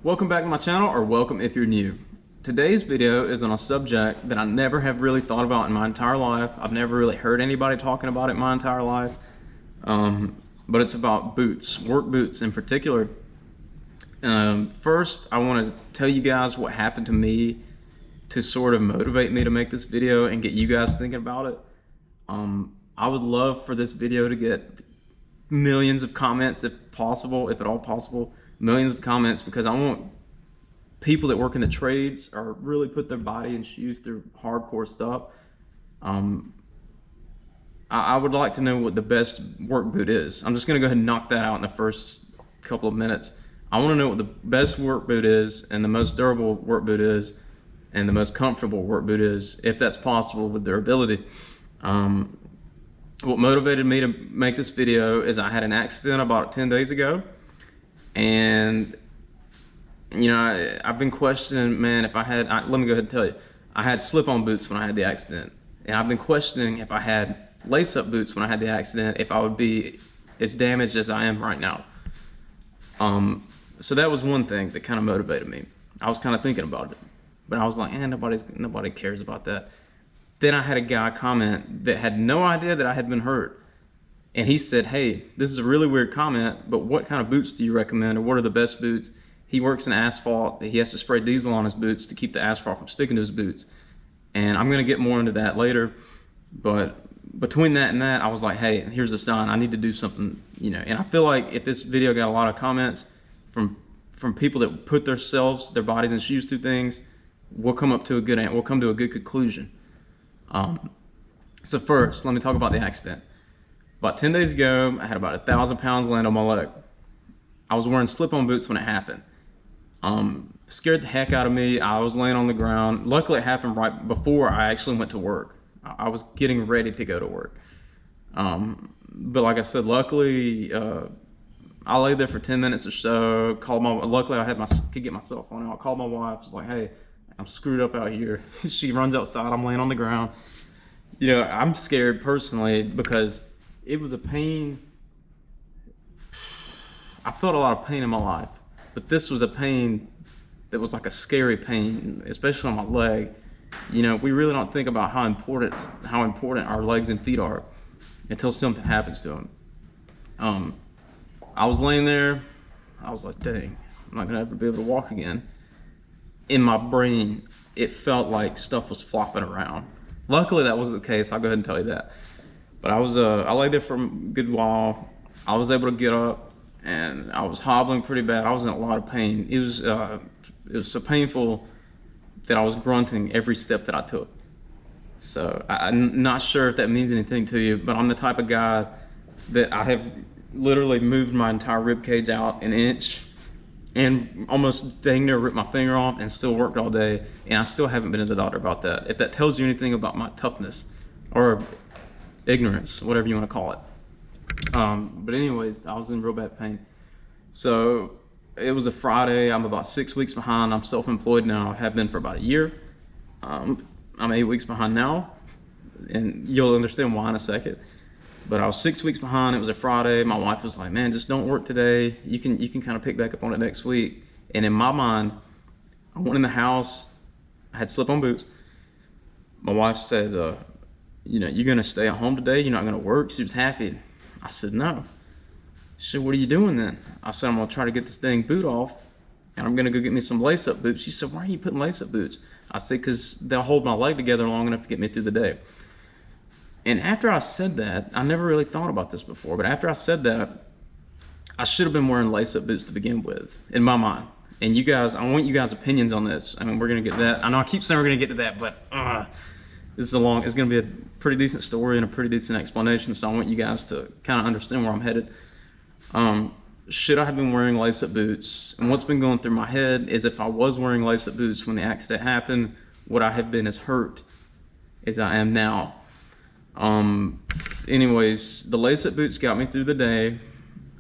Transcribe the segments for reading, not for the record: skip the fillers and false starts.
Welcome back to my channel, or welcome if you're new. Today's video is on a subject that I never have really thought about in my entire life. I've never really heard anybody talking about it in my entire life. But it's about boots, work boots in particular. First, I want to tell you guys what happened to me to sort of motivate me to make this video and get you guys thinking about it. I would love for this video to get millions of comments if possible, if at all possible. Millions of comments, because I want people that work in the trades or really put their body in shoes through hardcore stuff. I would like to know what the best work boot is. I'm just going to go ahead and knock that out in the first couple of minutes. I want to know what the best work boot is, and the most durable work boot is, and the most comfortable work boot is, if that's possible with durability. What motivated me to make this video is I had an accident about 10 days ago. And you know, I've been questioning, man, if I had, let me go ahead and tell you, I had slip-on boots when I had the accident, and I've been questioning if I had lace-up boots when I had the accident, if I would be as damaged as I am right now. So that was one thing that kind of motivated me. I was kind of thinking about it, but I was like, nobody cares about that. Then I had a guy comment that had no idea that I had been hurt. And he said, hey, this is a really weird comment, but what kind of boots do you recommend, or what are the best boots? He works in asphalt. He has to spray diesel on his boots to keep the asphalt from sticking to his boots. And I'm going to get more into that later. But between that and that, I was like, hey, here's a sign. I need to do something, you know. And I feel like if this video got a lot of comments from people that put their bodies in shoes through things, we'll come to a good conclusion. So first, let me talk about the accident. About 10 days ago, I had about 1,000 pounds land on my leg. I was wearing slip-on boots when it happened. Scared the heck out of me. I was laying on the ground. Luckily, it happened right before I actually went to work. I was getting ready to go to work. But like I said, luckily, I lay there for 10 minutes or so. Luckily, could get my cell phone out. I called my wife. I was like, hey, I'm screwed up out here. She runs outside. I'm laying on the ground. You know, I'm scared personally because it was a pain. I felt a lot of pain in my life, but this was a pain that was like a scary pain, especially on my leg. You know, we really don't think about how important our legs and feet are until something happens to them. I was laying there. I was like, dang, I'm not gonna ever be able to walk again. In my brain, it felt like stuff was flopping around. Luckily, that wasn't the case. I'll go ahead and tell you that. But I lay there for a good while. I was able to get up, and I was hobbling pretty bad. I was in a lot of pain. It was so painful that I was grunting every step that I took. So I'm not sure if that means anything to you, but I'm the type of guy that I have literally moved my entire rib cage out an inch and almost dang near ripped my finger off and still worked all day, and I still haven't been to the doctor about that. If that tells you anything about my toughness or ignorance, whatever you want to call it. But anyways, I was in real bad pain. So it was a Friday. I'm about 6 weeks behind. I'm self-employed now. I have been for about a year. I'm 8 weeks behind now, and you'll understand why in a second. But I was 6 weeks behind. It was a Friday. My wife was like, man, just don't work today. You can kind of pick back up on it next week. And in my mind, I went in the house. I had slip-on boots. My wife says, you know, you're gonna stay at home today? You're not gonna work? She was happy. I said, no. She said, what are you doing then? I said, I'm gonna try to get this dang boot off, and I'm gonna go get me some lace-up boots. She said, why are you putting lace-up boots? I said, because they'll hold my leg together long enough to get me through the day. And after I said that, I never really thought about this before, but after I said that, I should have been wearing lace-up boots to begin with, in my mind. And you guys, I want you guys' opinions on this. I mean, we're gonna get to that. I know I keep saying we're gonna get to that, but it's going to be a pretty decent story and a pretty decent explanation, so I want you guys to kind of understand where I'm headed. Should I have been wearing lace-up boots? And what's been going through my head is, if I was wearing lace-up boots when the accident happened, would I have been as hurt as I am now? Anyways, the lace-up boots got me through the day.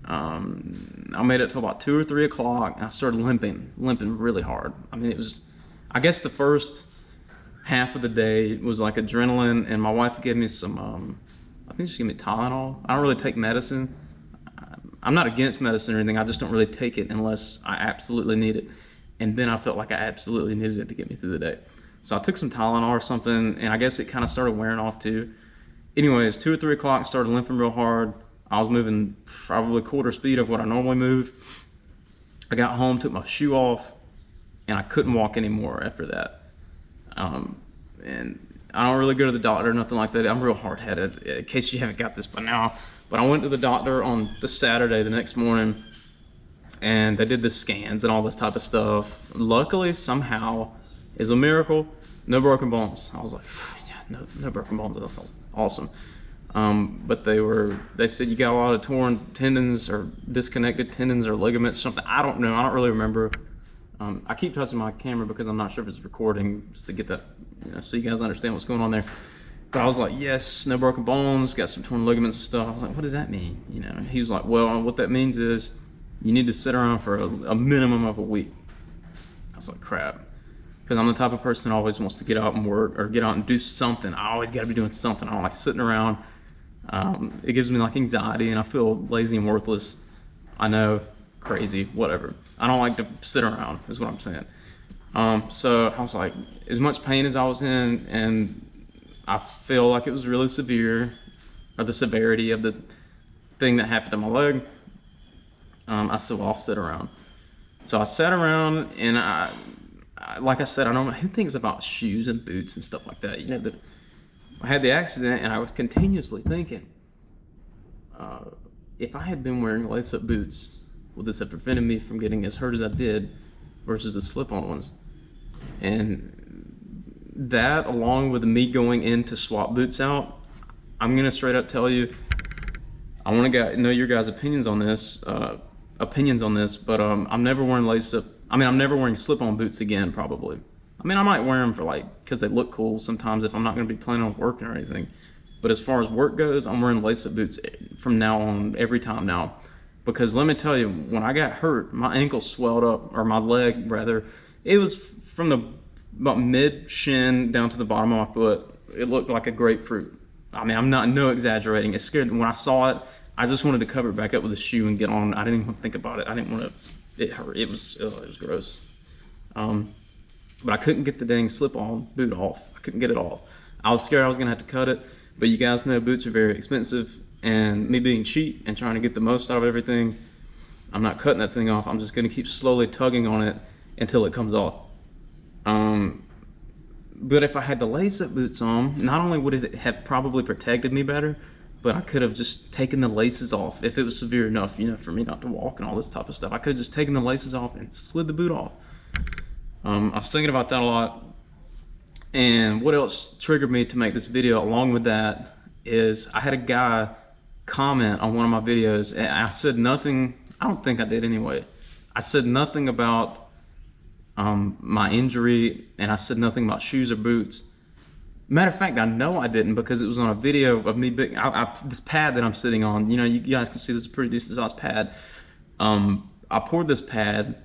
I made it till about 2 or 3 o'clock, and I started limping really hard. I mean, I guess the first half of the day was like adrenaline, and my wife gave me some, I think she gave me Tylenol. I don't really take medicine. I'm not against medicine or anything. I just don't really take it unless I absolutely need it. and then I felt like I absolutely needed it to get me through the day. So I took some Tylenol or something, and I guess it kind of started wearing off too. Anyways, 2 or 3 o'clock, started limping real hard. I was moving probably quarter speed of what I normally move. I got home, took my shoe off, and I couldn't walk anymore after that. And I don't really go to the doctor or nothing like that. I'm real hard-headed, in case you haven't got this by now. But I went to the doctor on the Saturday, the next morning, and they did the scans and all this type of stuff. Luckily, somehow, it was a miracle, no broken bones. I was like, yeah, no broken bones. That was awesome. But they said you got a lot of torn tendons or disconnected tendons or ligaments, something. I don't know. I don't really remember. I keep touching my camera because I'm not sure if it's recording, just to get that, so you guys understand what's going on there. But I was like, yes, no broken bones, got some torn ligaments and stuff. I was like, what does that mean? He was like, well, what that means is you need to sit around for a minimum of a week. I was like, crap. Because I'm the type of person that always wants to get out and work or get out and do something. I always got to be doing something. I don't like sitting around. It gives me like anxiety and I feel lazy and worthless. I know, crazy, whatever. I don't like to sit around, is what I'm saying. So I was like, as much pain as I was in, and I feel like it was really severe, or the severity of the thing that happened to my leg. I said, well, I'll sit around. So I sat around, and I like I said, I don't know who thinks about shoes and boots and stuff like that. I had the accident, and I was continuously thinking, if I had been wearing lace-up boots, would this have prevented me from getting as hurt as I did versus the slip-on ones? And that, along with me going in to swap boots out, I'm gonna straight up tell you, I want to know your guys' opinions on this. But I'm never wearing lace-up. I'm never wearing slip-on boots again, probably. I might wear them for because they look cool sometimes if I'm not gonna be planning on working or anything. But as far as work goes, I'm wearing lace-up boots from now on, every time now. Because let me tell you, when I got hurt, my ankle swelled up, or my leg rather. It was from about mid-shin down to the bottom of my foot. It looked like a grapefruit. I'm not exaggerating. It scared me. When I saw it, I just wanted to cover it back up with a shoe and get on. I didn't even think about it. I didn't want to. It hurt. It was gross. But I couldn't get the dang slip-on boot off. I couldn't get it off. I was scared I was gonna have to cut it. But you guys know boots are very expensive. And me being cheap and trying to get the most out of everything, I'm not cutting that thing off. I'm just going to keep slowly tugging on it until it comes off. But if I had the lace-up boots on, not only would it have probably protected me better, but I could have just taken the laces off if it was severe enough, for me not to walk and all this type of stuff. I could have just taken the laces off and slid the boot off. I was thinking about that a lot. And what else triggered me to make this video along with that is I had a guy comment on one of my videos, and I said nothing. I don't think I did anyway. I said nothing about my injury, and I said nothing about shoes or boots. Matter of fact, I know I didn't, because it was on a video of me this pad that I'm sitting on. You guys can see this is a pretty decent sized pad. I poured this pad,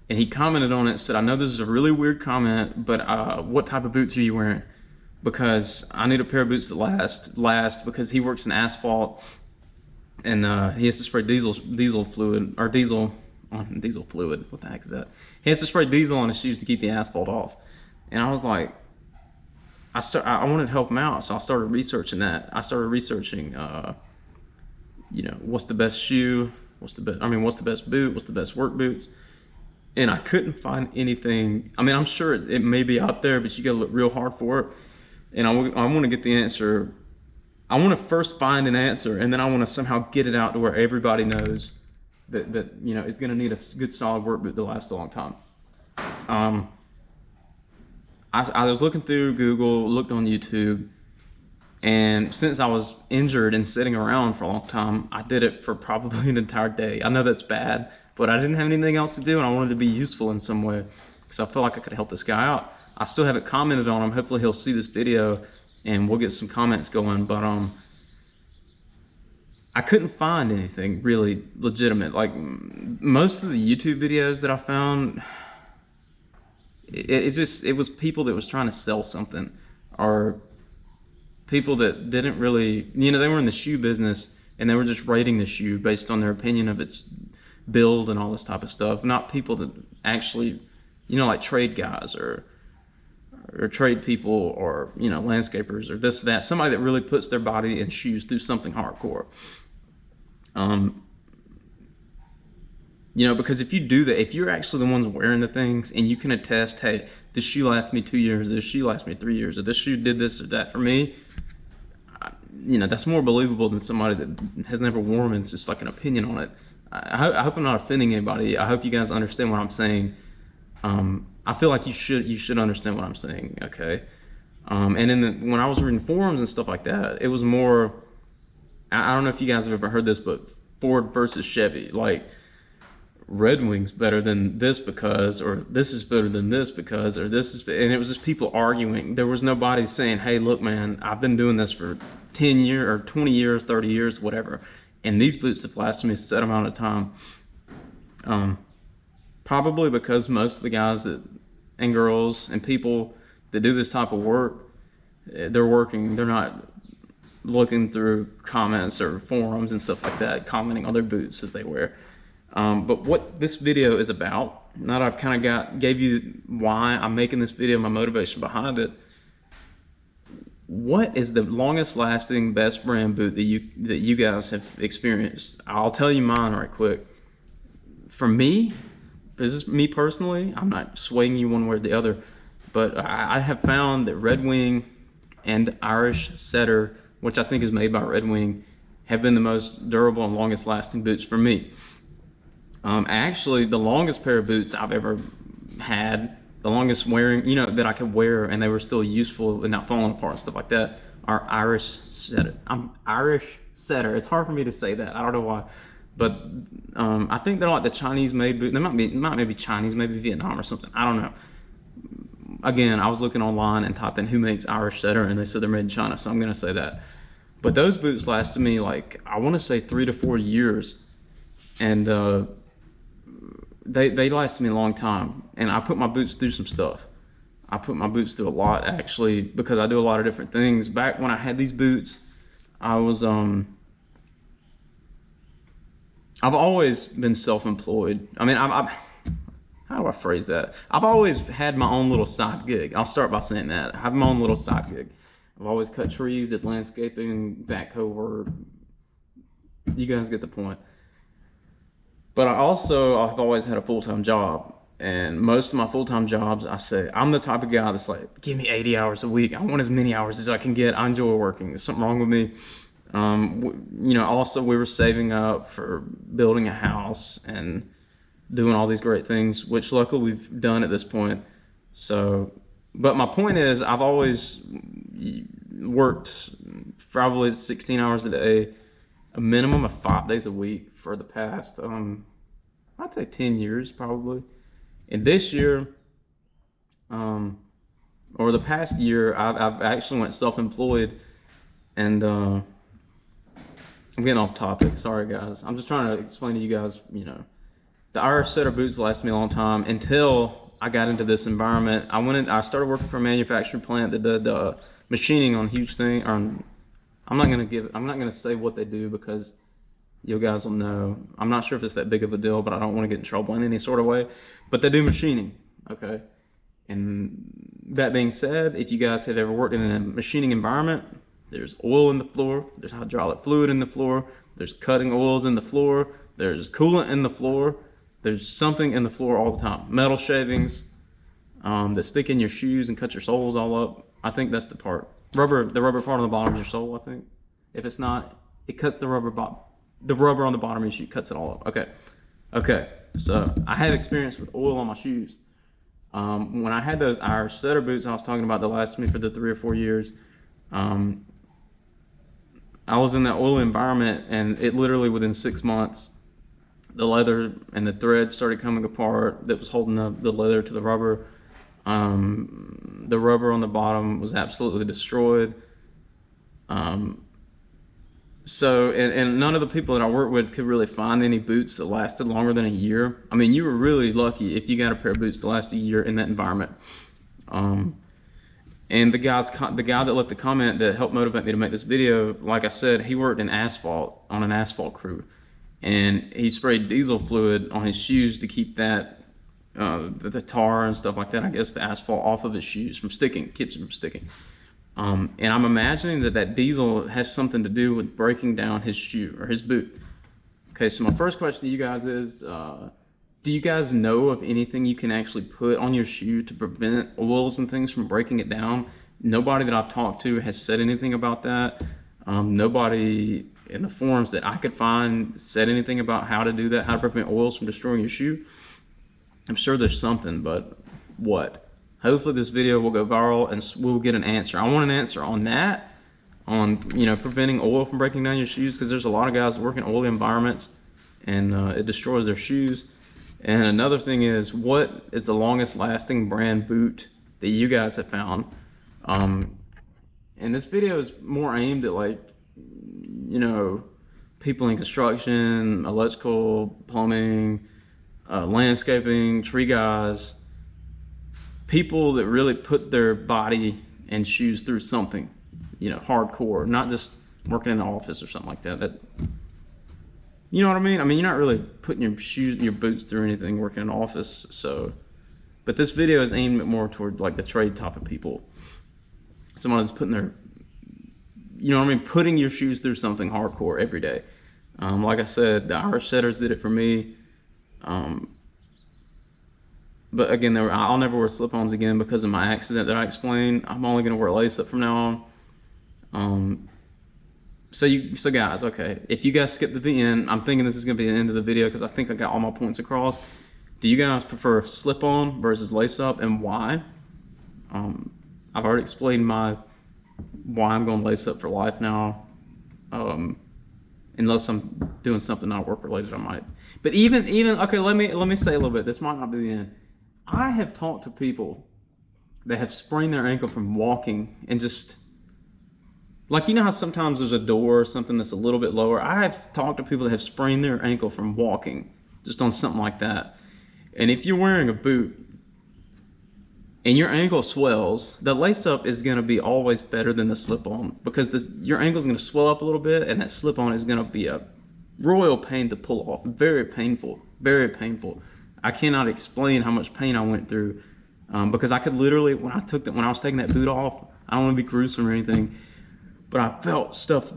and he commented on it, said, I know this is a really weird comment, but what type of boots are you wearing? Because I need a pair of boots that last because he works in asphalt, and he has to spray diesel fluid. What the heck is that? He has to spray diesel on his shoes to keep the asphalt off. And I was like, I wanted to help him out, so I started researching that. I started researching, what's the best shoe, what's the best boot, what's the best work boots. And I couldn't find anything. I'm sure it may be out there, but you gotta look real hard for it. And I want to get the answer. I want to first find an answer, and then I want to somehow get it out to where everybody knows that it's going to need a good solid work boot to last a long time. I was looking through Google, looked on YouTube, and since I was injured and sitting around for a long time, I did it for probably an entire day. I know that's bad, but I didn't have anything else to do, and I wanted to be useful in some way, because I felt like I could help this guy out. I still haven't commented on him. Hopefully he'll see this video and we'll get some comments going. But I couldn't find anything really legitimate. Like most of the YouTube videos that I found, it was people that was trying to sell something, or people that didn't really, they were in the shoe business and they were just rating the shoe based on their opinion of its build and all this type of stuff. Not people that actually you know, like trade guys or trade people or, you know, landscapers or this, that, somebody that really puts their body in shoes through something hardcore. You know, because if you do that, if you're actually the ones wearing the things and you can attest, hey, this shoe lasted me 2 years, this shoe lasted me 3 years, or this shoe did this or that for me, you know, that's more believable than somebody that has never worn them and it's just like an opinion on it. I hope I'm not offending anybody. I hope you guys understand what I'm saying. I feel like you should understand what I'm saying, okay? And when I was reading forums and stuff like that, it was more, I don't know if you guys have ever heard this, but Ford versus Chevy, like Red Wing's better than this because, or this is better than this because, or this is, and it was just people arguing. There was nobody saying, hey, look, man, I've been doing this for 10 years or 20 years, 30 years, whatever. And these boots have lasted me a set amount of time. Probably because most of the guys and girls and people that do this type of work, they're not looking through comments or forums and stuff like that, commenting on their boots that they wear. But what this video is about, now that I've kind of gave you why I'm making this video, my motivation behind it, what is the longest lasting best brand boot that you guys have experienced? I'll tell you mine right quick. For me, this is me personally, I'm not swaying you one way or the other, but I have found that Red Wing and Irish Setter, which I think is made by Red Wing, have been the most durable and longest lasting boots for me. Actually, the longest pair of boots I've ever had, the longest wearing, you know, that I could wear and they were still useful and not falling apart and stuff like that, are Irish Setter. Irish Setter. It's hard for me to say that. I don't know why. But I think they're like the Chinese made boot. They might be Chinese, maybe Vietnam or something. I don't know. Again, I was looking online and typed in who makes Irish Setter and they said they're made in China, so I'm going to say that. But those boots lasted me like, I want to say 3 to 4 years. And they lasted me a long time. And I put my boots through some stuff. I put my boots through a lot, actually, because I do a lot of different things. Back when I had these boots, I was I've always been self-employed. I mean, how do I phrase that? I've always had my own little side gig. I'll start by saying that. I have my own little side gig. I've always cut trees, did landscaping, backhoe work. You guys get the point. But I've always had a full-time job. And most of my full-time jobs, I say, I'm the type of guy that's like, give me 80 hours a week. I want as many hours as I can get. I enjoy working. There's something wrong with me. You know, also we were saving up for building a house and doing all these great things, which luckily we've done at this point. So, but my point is, I've always worked probably 16 hours a day, a minimum of 5 days a week for the past, I'd say 10 years probably. And this year, or the past year, I've actually went self-employed, and I'm getting off topic. Sorry, guys. I'm just trying to explain to you guys, you know, the Irish Setter boots lasted me a long time until I got into this environment. I started working for a manufacturing plant that did machining on huge things. I'm not gonna say what they do because you guys will know. I'm not sure if it's that big of a deal, but I don't want to get in trouble in any sort of way. But they do machining, okay? And that being said, if you guys have ever worked in a machining environment, there's oil in the floor, there's hydraulic fluid in the floor, there's cutting oils in the floor, there's coolant in the floor, there's something in the floor all the time. Metal shavings that stick in your shoes and cut your soles all up. I think that's the part. The rubber part on the bottom of your sole, I think. If it's not, it cuts the rubber on the bottom of your shoe, cuts it all up. Okay, so I had experience with oil on my shoes. When I had those Irish Setter boots I was talking about that lasted me for the 3 or 4 years, I was in that oil environment, and it literally within 6 months, the leather and the thread started coming apart that was holding the leather to the rubber. The rubber on the bottom was absolutely destroyed. So, and none of the people that I worked with could really find any boots that lasted longer than a year. I mean, you were really lucky if you got a pair of boots that last a year in that environment. And the guy that left the comment that helped motivate me to make this video, like I said, he worked in asphalt on an asphalt crew, and he sprayed diesel fluid on his shoes to keep that the tar and stuff like that, I guess the asphalt off of his shoes from sticking, keeps it from sticking. And I'm imagining that diesel has something to do with breaking down his shoe or his boot. Okay, so my first question to you guys is, do you guys know of anything you can actually put on your shoe to prevent oils and things from breaking it down? Nobody that I've talked to has said anything about that. Nobody in the forums that I could find said anything about how to do that, how to prevent oils from destroying your shoe. I'm sure there's something, but what? Hopefully this video will go viral and we'll get an answer. I want an answer on that, on preventing oil from breaking down your shoes, because there's a lot of guys that work in oily environments and it destroys their shoes. And another thing is, what is the longest lasting brand boot that you guys have found? And this video is more aimed at people in construction, electrical, plumbing, landscaping, tree guys, people that really put their body and shoes through something, hardcore, not just working in the office or something like that. You know what I mean? I mean, you're not really putting your shoes and your boots through anything working in an office. So, but this video is aimed more toward like the trade type of people. Someone that's putting their, putting your shoes through something hardcore every day. Like I said, the Irish Setters did it for me. But again, I'll never wear slip-ons again because of my accident that I explained. I'm only going to wear lace-up from now on. So guys, okay, if you guys skip to the end, I'm thinking this is going to be the end of the video because I think I got all my points across. Do you guys prefer slip-on versus lace-up, and why? I've already explained why I'm going lace-up for life now. Unless I'm doing something not work-related, I might. But even okay, let me say a little bit. This might not be the end. I have talked to people that have sprained their ankle from walking and just, like, how sometimes there's a door or something that's a little bit lower. I have talked to people that have sprained their ankle from walking, just on something like that. And if you're wearing a boot and your ankle swells, the lace-up is going to be always better than the slip-on, because your ankle is going to swell up a little bit, and that slip-on is going to be a royal pain to pull off. Very painful, very painful. I cannot explain how much pain I went through, because I could literally, when I was taking that boot off, I don't want to be gruesome or anything, but I felt stuff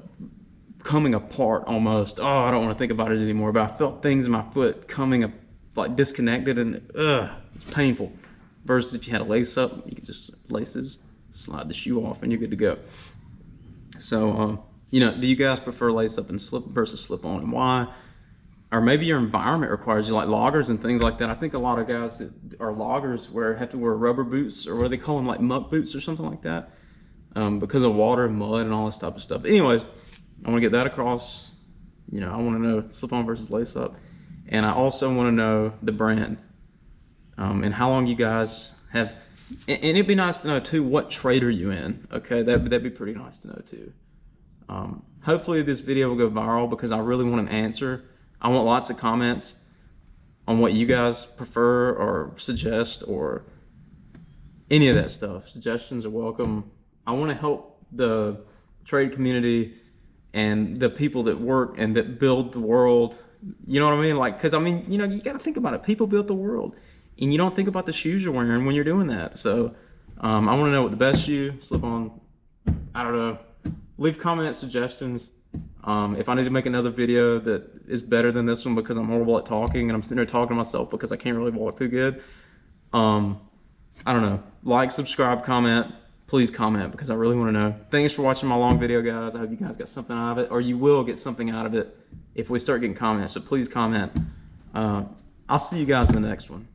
coming apart almost. Oh, I don't want to think about it anymore, but I felt things in my foot coming up, like disconnected, and it's painful. Versus if you had a lace up, you could just slide the shoe off, and you're good to go. So, do you guys prefer lace up and slip versus slip on, and why? Or maybe your environment requires you, like loggers and things like that. I think a lot of guys that are loggers have to wear rubber boots, or what do they call them, like muck boots or something like that, because of water and mud and all this type of stuff. Anyways, I want to get that across. I want to know slip on versus lace up, and I also want to know the brand, and how long you guys have. And it'd be nice to know too, what trade are you in? Okay, that'd be pretty nice to know too. Hopefully this video will go viral because I really want an answer. I want lots of comments on what you guys prefer or suggest, or any of that stuff. Suggestions are welcome. I want to help the trade community and the people that work and that build the world. You know what I mean? Like, because you got to think about it. People built the world, and you don't think about the shoes you're wearing when you're doing that. So I want to know what the best shoe, slip on, I don't know. Leave comments, suggestions. If I need to make another video that is better than this one because I'm horrible at talking and I'm sitting there talking to myself because I can't really walk too good, I don't know. Like, subscribe, comment. Please comment because I really want to know. Thanks for watching my long video, guys. I hope you guys got something out of it, or you will get something out of it if we start getting comments. So please comment. I'll see you guys in the next one.